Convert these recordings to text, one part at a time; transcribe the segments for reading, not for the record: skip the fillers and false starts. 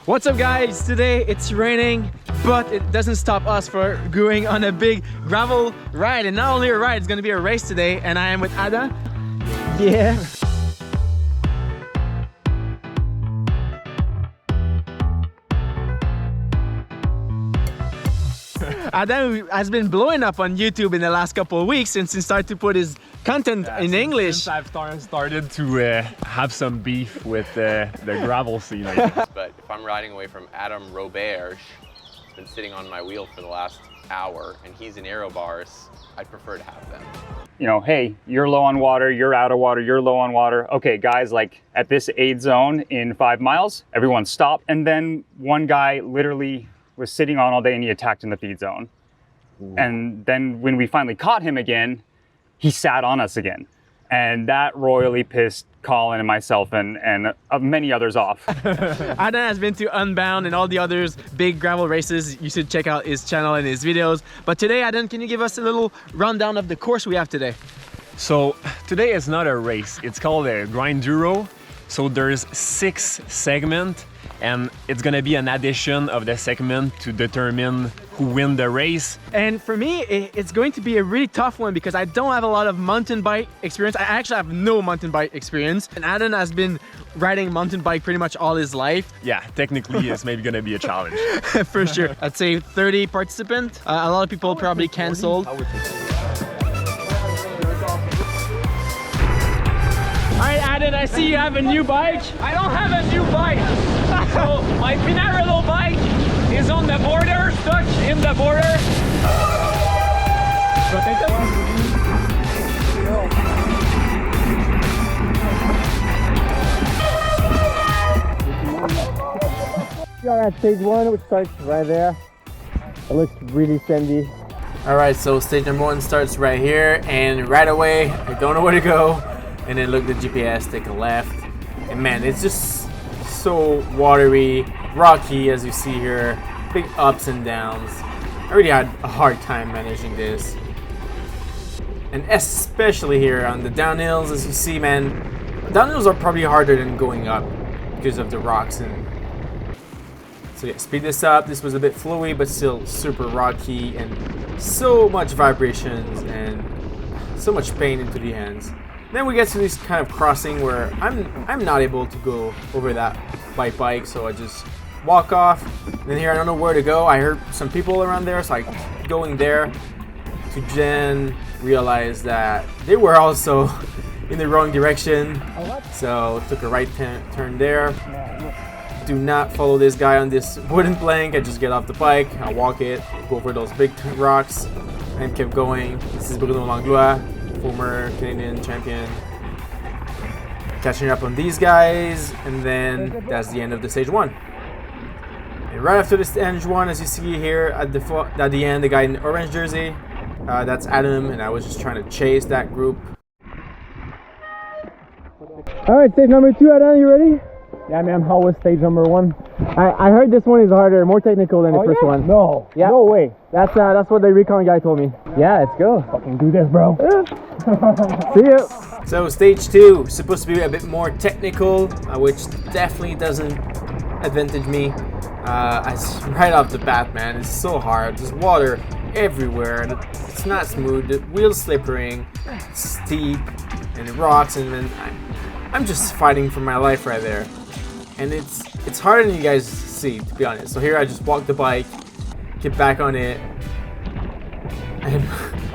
What's up guys? Today it's raining, but it doesn't stop us for going on a big gravel ride. And not only a ride, it's gonna be a race today. And I am with Ada. Yeah. Adam has been blowing up on YouTube in the last couple of weeks since he started to put his content in English. Since I've started to have some beef with the gravel scene. But if I'm riding away from Adam Robert, who's been sitting on my wheel for the last hour, and he's in aero bars, I'd prefer to have them. You know, hey, you're low on water, you're out of water, you're low on water. Okay, guys, like at this aid zone in 5 miles, everyone stop. And then one guy literally was sitting on all day and he attacked in the feed zone. Ooh. And then when we finally caught him again, he sat on us again. And that royally pissed Colin and myself and many others off. Adam has been to Unbound and all the others big gravel races. You should check out his channel and his videos. But today, Adam, can you give us a little rundown of the course we have today? So today is not a race, it's called a Enduro. So there's 6 segments, and it's gonna be an addition of the segment to determine who win the race. And for me, it's going to be a really tough one because I don't have a lot of mountain bike experience. I actually have no mountain bike experience. And Adam has been riding mountain bike pretty much all his life. Yeah, technically it's maybe gonna be a challenge. For sure. I'd say 30 participants. A lot of people probably canceled. Alright, Adam, I see you have a new bike. I don't have a new bike. So my Pinarello bike is on the border, stuck in the border. We are at stage 1, which starts right there. It looks really sandy. Alright, so stage number 1 starts right here, and right away, I don't know where to go. And then look at the GPS, take a left. And man, it's just so watery, rocky as you see here. Big ups and downs. I really had a hard time managing this. And especially here on the downhills, as you see, man, downhills are probably harder than going up because of the rocks. And so yeah, speed this up. This was a bit flowy, but still super rocky and so much vibrations and so much pain into the hands. Then we get to this kind of crossing where I'm not able to go over that by bike, so I just walk off. Then here I don't know where to go. I heard some people around there, so I going there to then realize that they were also in the wrong direction. So took a right turn there. Do not follow this guy on this wooden plank. I just get off the bike, I walk it, go over those big rocks, and kept going. This is Bruno Langlois, former Canadian champion. Catching up on these guys, and then that's the end of the stage 1. And right after the stage 1, as you see here at the end, the guy in the orange jersey, that's Adam, and I was just trying to chase that group. Alright, stage number 2, Adam, you ready? Yeah, man, how was stage number 1? I heard this one is harder, more technical than the first one. No, yeah. No way. That's what the recon guy told me. Yeah, let's go. Fucking do this, bro. See ya. So stage 2, supposed to be a bit more technical, which definitely doesn't advantage me. Right off the bat, man, it's so hard. There's water everywhere, and it's not smooth. The wheel's slippering, steep, and it rocks, and then I'm just fighting for my life right there. And it's harder than you guys see, to be honest. So here I just walk the bike, get back on it, and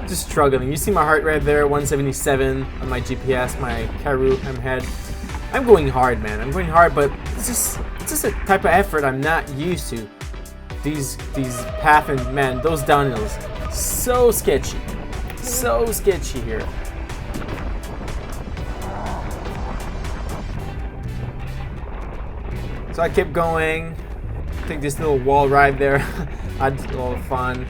just struggling. You see my heart right there, 177 on my GPS, my Karoo head. I'm going hard, man. I'm going hard, but it's just a type of effort I'm not used to. These path and man, those downhills, so sketchy here. So I kept going, take this little wall ride there. I had a little fun.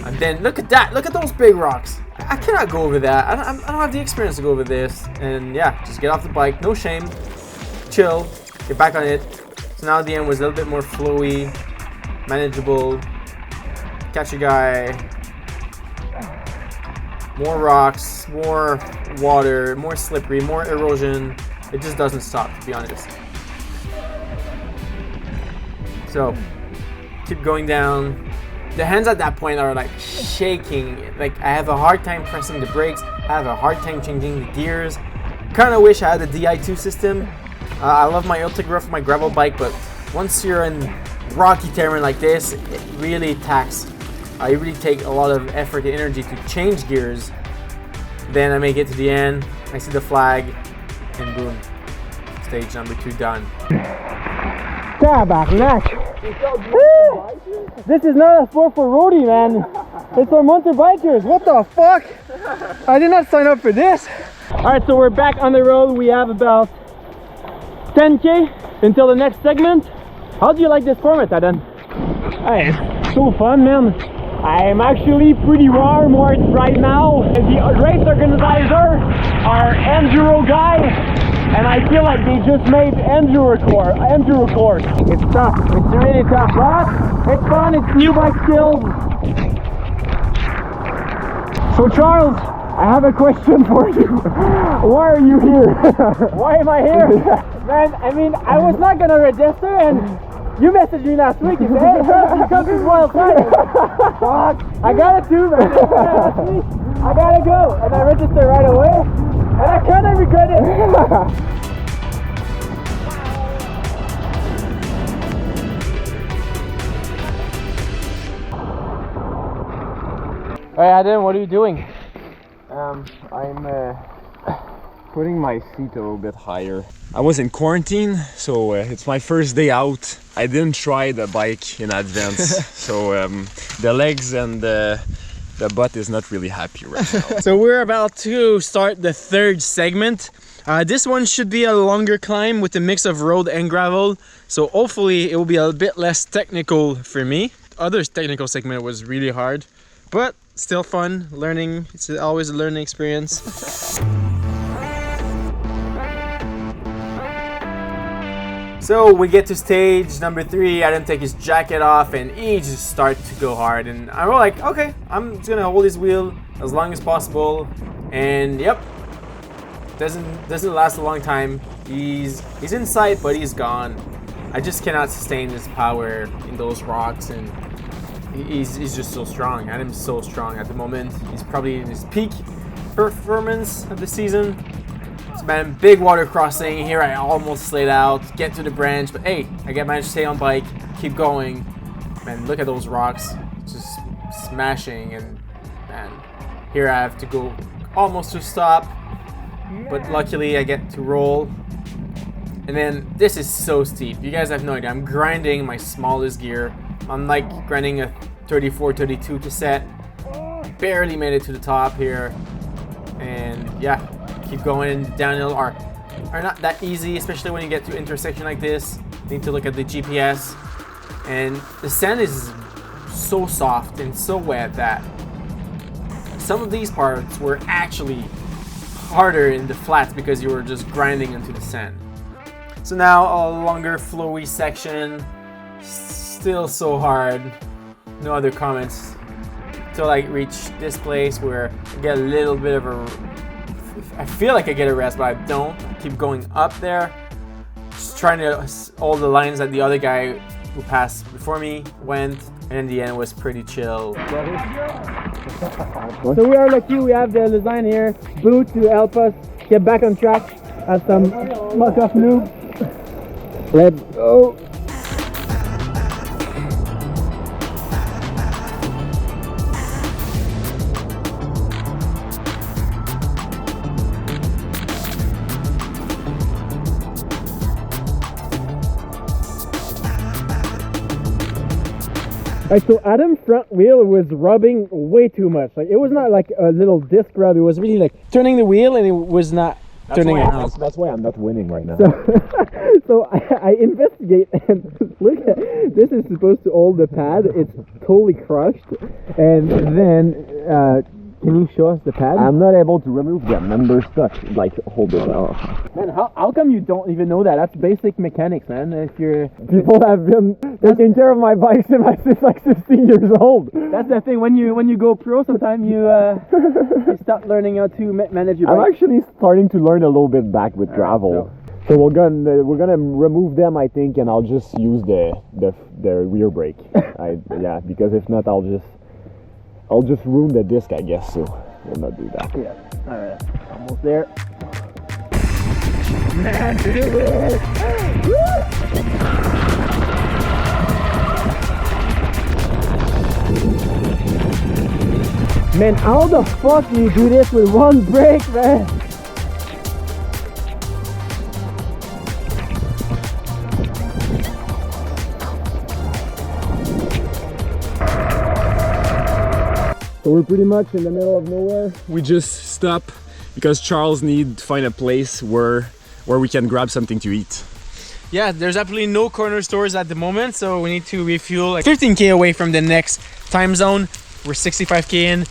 And then look at that, look at those big rocks. I cannot go over that. I don't have the experience to go over this. And yeah, just get off the bike, no shame, chill, get back on it. So now the end was a little bit more flowy, manageable. Catch a guy, more rocks, more water, more slippery, more erosion. It just doesn't stop, to be honest. So keep going down. The hands at that point are like shaking. Like I have a hard time pressing the brakes. I have a hard time changing the gears. Kind of wish I had the Di2 system. I love my Ultegra for my gravel bike, but once you're in rocky terrain like this, it really taxes. I really take a lot of effort and energy to change gears. Then I make it to the end. I see the flag, and boom, stage number 2 done. This is not a sport for roadie, man. It's for mountain bikers. What the fuck? I did not sign up for this. All right, so we're back on the road. We have about 10K until the next segment. How do you like this format, Adam? Hey, it's so fun, man. I'm actually pretty warm right now. The race organizer, our Enduro guy, and I feel like they just made Enduro course. It's tough. It's really tough, but it's fun. It's new bike skills. So Charles, I have a question for you. Why are you here? Why am I here? Man, I mean, I was not gonna register, and you messaged me last week. You said, "Hey, you come to WheelScience." Fuck, I gotta do, man. I gotta go, and I registered right away, and I kind of regret it. Hey Adam, what are you doing? I'm putting my seat a little bit higher. I was in quarantine, so it's my first day out. I didn't try the bike in advance, so the legs and the butt is not really happy right now. So we're about to start the third segment. This one should be a longer climb with a mix of road and gravel, so hopefully it will be a bit less technical for me. Other technical segment was really hard, but still fun, learning. It's always a learning experience. So we get to stage number 3. Adam take his jacket off and he just starts to go hard, and I'm like, okay, I'm just gonna hold his wheel as long as possible. And yep, doesn't last a long time. He's in sight, but he's gone. I just cannot sustain his power in those rocks, and he's just so strong. Adam's so strong at the moment. He's probably in his peak performance of the season. So man, big water crossing here. I almost slid out, get to the branch, but hey, I managed to stay on bike, keep going. Man, look at those rocks, just smashing, and man, here I have to go almost to stop, but luckily I get to roll. And then this is so steep. You guys have no idea. I'm grinding my smallest gear. I'm like grinding a 34, 32 to set. Barely made it to the top here. And yeah, keep going. Downhill are not that easy, especially when you get to intersection like this. You need to look at the GPS. And the sand is so soft and so wet that some of these parts were actually harder in the flats because you were just grinding into the sand. So now a longer flowy section, still so hard. No other comments till I reach this place where I get a little bit of I feel like I get a rest, but I don't. I keep going up there, just trying to all the lines that the other guy who passed before me went, and in the end was pretty chill. So we are lucky we have the Lezyne here, Boo, to help us get back on track as some muck-off noob. Let's go. Alright, so Adam's front wheel was rubbing way too much. Like, it was not like a little disc rub, it was really like turning the wheel, and it was not turning around. That's why I'm not winning right now. So I investigate, and look at this. Is supposed to hold the pad. It's totally crushed. And then can you show us the pad? I'm not able to remove them, and they're stuck. Like, hold it off. Man, how come you don't even know that? That's basic mechanics, man. If you're people have been taking care of my bike since like 16 years old. That's the thing. When you go pro, sometimes you start learning how to manage your bike. I'm actually starting to learn a little bit back with gravel. So we're gonna remove them, I think, and I'll just use the rear brake. Yeah, because if not, I'll just ruin the disc, I guess. So we'll not do that. Yeah. All right. Almost there. Man, did it work! Man, how the fuck do you do this with one brake, man? So we're pretty much in the middle of nowhere. We just stop because Charles need to find a place where we can grab something to eat. Yeah, there's absolutely no corner stores at the moment, so we need to refuel like 15k away from the next time zone. We're 65k in,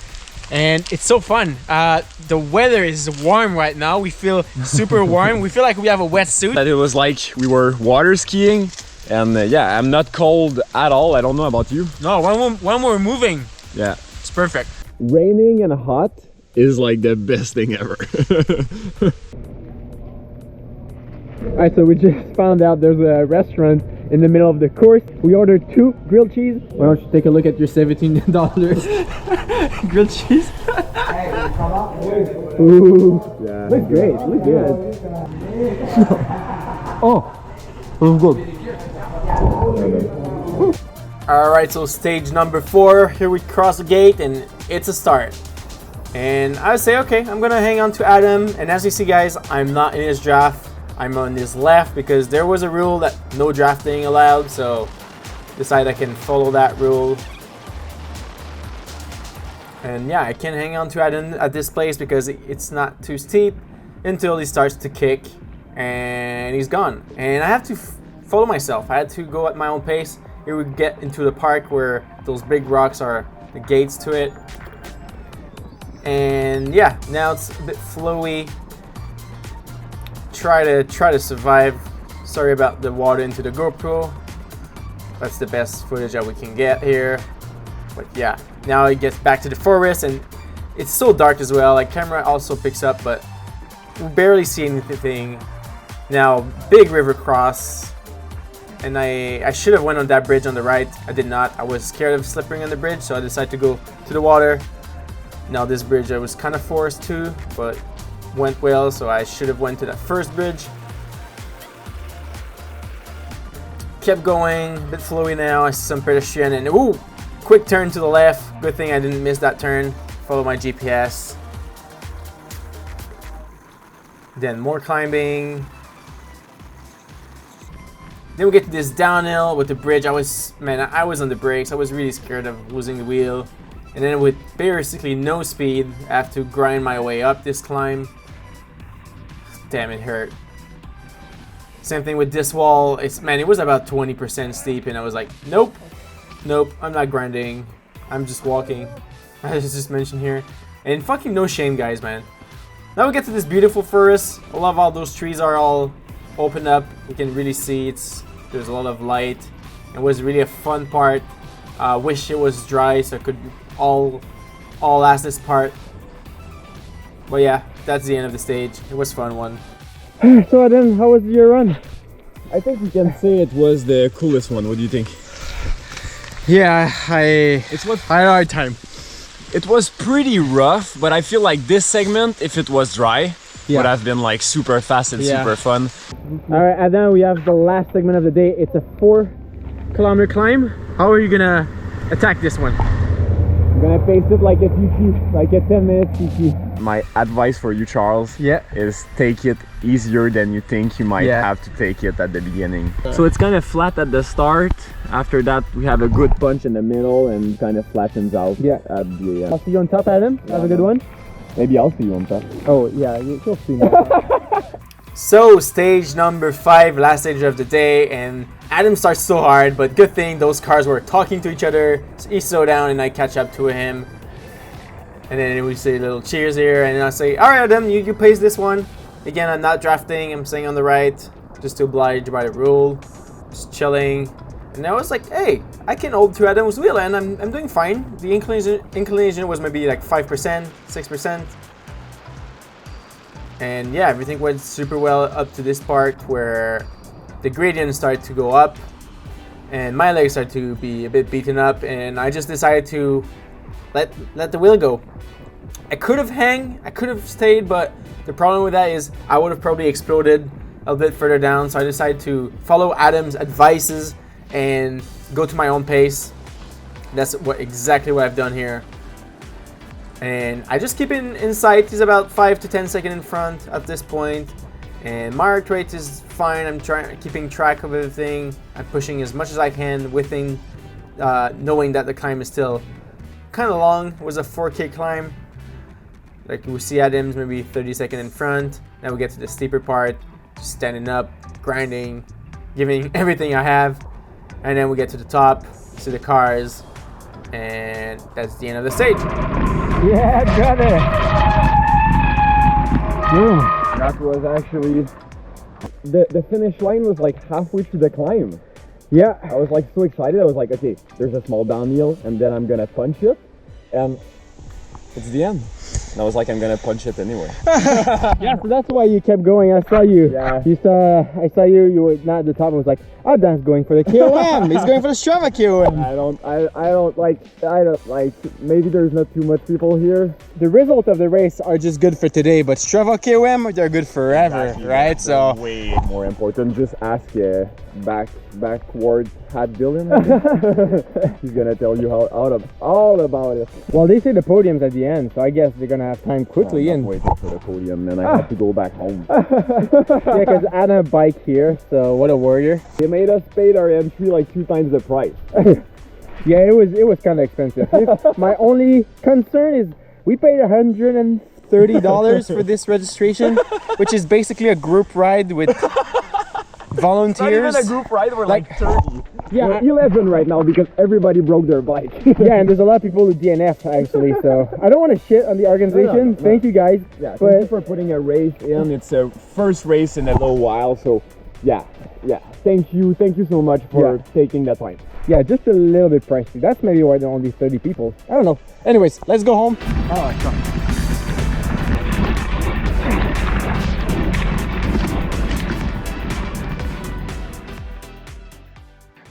and it's so fun. The weather is warm right now. We feel super warm. We feel like we have a wetsuit. That it was like we were water skiing, and yeah, I'm not cold at all. I don't know about you. No, when we're moving, Yeah. it's perfect. Raining and hot. Is like the best thing ever. Alright, so we just found out there's a restaurant in the middle of the course. We ordered 2 grilled cheese. Why don't you take a look at your $17 grilled cheese? Ooh, Yeah. looks great, looks good. Oh, looks good. Alright, so stage number 4. Here we cross the gate and it's a start. And I would say, okay, I'm gonna hang on to Adam. And as you see, guys, I'm not in his draft. I'm on his left because there was a rule that no drafting allowed. So decided I can follow that rule. And yeah, I can hang on to Adam at this place because it's not too steep until he starts to kick and he's gone. And I have to follow myself. I had to go at my own pace. Here we get into the park where those big rocks are the gates to it. And yeah, now it's a bit flowy. Try to survive. Sorry about the water into the GoPro. That's the best footage that we can get here. But yeah, now it gets back to the forest and it's so dark as well. Like camera also picks up, but we barely see anything. Now big river cross. And I should have went on that bridge on the right. I did not. I was scared of slipping on the bridge, so I decided to go to the water. Now this bridge I was kind of forced to, but went well, so I should have went to that first bridge. Kept going, a bit flowy now. I see some pedestrian and ooh, quick turn to the left. Good thing I didn't miss that turn. Follow my GPS. Then more climbing. Then we get to this downhill with the bridge. I was on the brakes. I was really scared of losing the wheel. And then with basically no speed, I have to grind my way up this climb. Damn, it hurt. Same thing with this wall. It was about 20% steep, and I was like, nope, I'm not grinding. I'm just walking. As just mentioned here. And fucking no shame, guys, man. Now we get to this beautiful forest. I love how those trees are all opened up. You can really see there's a lot of light. It was really a fun part. Wish it was dry so I could all last this part. But yeah, that's the end of the stage. It was a fun one. So Adam, how was your run? I think we can say it was the coolest one. What do you think? Yeah, I had a hard time. It was pretty rough, but I feel like this segment, if it was dry, would have been like super fast and super fun. Alright, Adam, we have the last segment of the day. It's a 4-kilometer climb. How are you gonna attack this one? I'm gonna pace it like a TT, like a 10-minute TT. My advice for you, Charles, is take it easier than you think you might have to take it at the beginning. So it's kind of flat at the start. After that, we have a good punch in the middle and kind of flattens out. At the, I'll see you on top, Adam. Have a good one. Maybe I'll see you on top. Oh yeah, you'll see me. So stage number 5, last stage of the day, and Adam starts so hard, but good thing those cars were talking to each other. So he slowed down and I catch up to him. And then we say a little cheers here, and I say, all right, Adam, you pace this one. Again, I'm not drafting, I'm staying on the right, just to oblige by the rule, just chilling. And I was like, hey, I can hold to Adam's wheel and I'm doing fine. The inclination was maybe like 5%, 6%. And yeah, everything went super well up to this part where the gradient started to go up and my legs started to be a bit beaten up, and I just decided to let the wheel go. I could have stayed, but the problem with that is I would have probably exploded a bit further down, so I decided to follow Adam's advices and go to my own pace. That's exactly what I've done here. And I just keep in sight. He's about 5 to 10 seconds in front at this point. And my heart rate is fine. I'm keeping track of everything. I'm pushing as much as I can within knowing that the climb is still kind of long. It was a 4K climb. Like we see Adam's maybe 30 seconds in front. Now we get to the steeper part, just standing up, grinding, giving everything I have. And then we get to the top, see the cars, and that's the end of the stage. Yeah, got it. Boom. That was actually the finish line was like halfway through the climb. Yeah, I was like so excited. I was like, okay, there's a small downhill, and then I'm gonna punch it, and it's the end. And I was like, I'm gonna punch it anyway. Yeah, so that's why you kept going. I saw you. Yeah. I saw you. You were not at the top. I was like, oh, Dan's going for the KOM. He's going for the Strava KOM. I don't like. Maybe there's not too much people here. The results of the race are just good for today, but Strava KOM, they're good forever, exactly, right? So way more important. Just ask backward hat Dylan. He's gonna tell you all about it. Well, they say the podium's at the end, so I guess they're gonna have time quickly. I'm waiting for the podium, and I have to go back home. Yeah, because I had a bike here, so what a warrior. They made us pay our entry like 2 times the price. Yeah, it was kind of expensive. My only concern is we paid $130 for this registration, which is basically a group ride with volunteers. Not even a group ride, we're like 30. Yeah, we're 11 right now because everybody broke their bike. Yeah, and there's a lot of people who DNF actually, so I don't want to shit on the organization. No. Thank you guys. Yeah, thank you for putting a race in. It's a first race in a little while, so yeah. Thank you so much for taking that time. Yeah, just a little bit pricey. That's maybe why there are only 30 people. I don't know. Anyways, let's go home. Oh, God.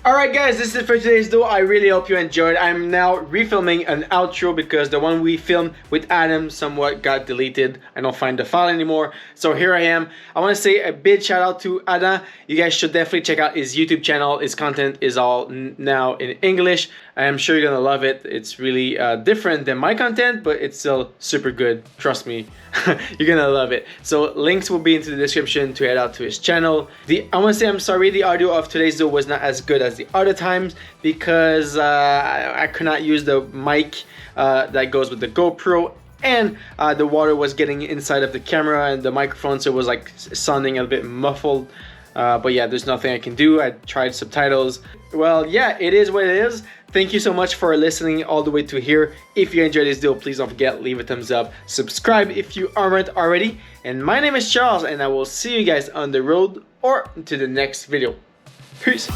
Alright guys, this is it for today's video. I really hope you enjoyed. I'm now refilming an outro because the one we filmed with Adam somewhat got deleted. I don't find the file anymore. So here I am. I want to say a big shout out to Adam. You guys should definitely check out his YouTube channel. His content is all now in English. I'm sure you're gonna love it. It's really different than my content, but it's still super good. Trust me, you're gonna love it. So links will be into the description to head out to his channel. I want to say I'm sorry the audio of today's video was not as good as the other times because I could not use the mic that goes with the GoPro, and the water was getting inside of the camera and the microphone, so it was like sounding a bit muffled. But yeah, there's nothing I can do. I tried subtitles. Well, yeah, it is what it is. Thank you so much for listening all the way to here. If you enjoyed this video, please don't forget, leave a thumbs up, subscribe if you aren't already. And my name is Charles, and I will see you guys on the road or to the next video. Peace.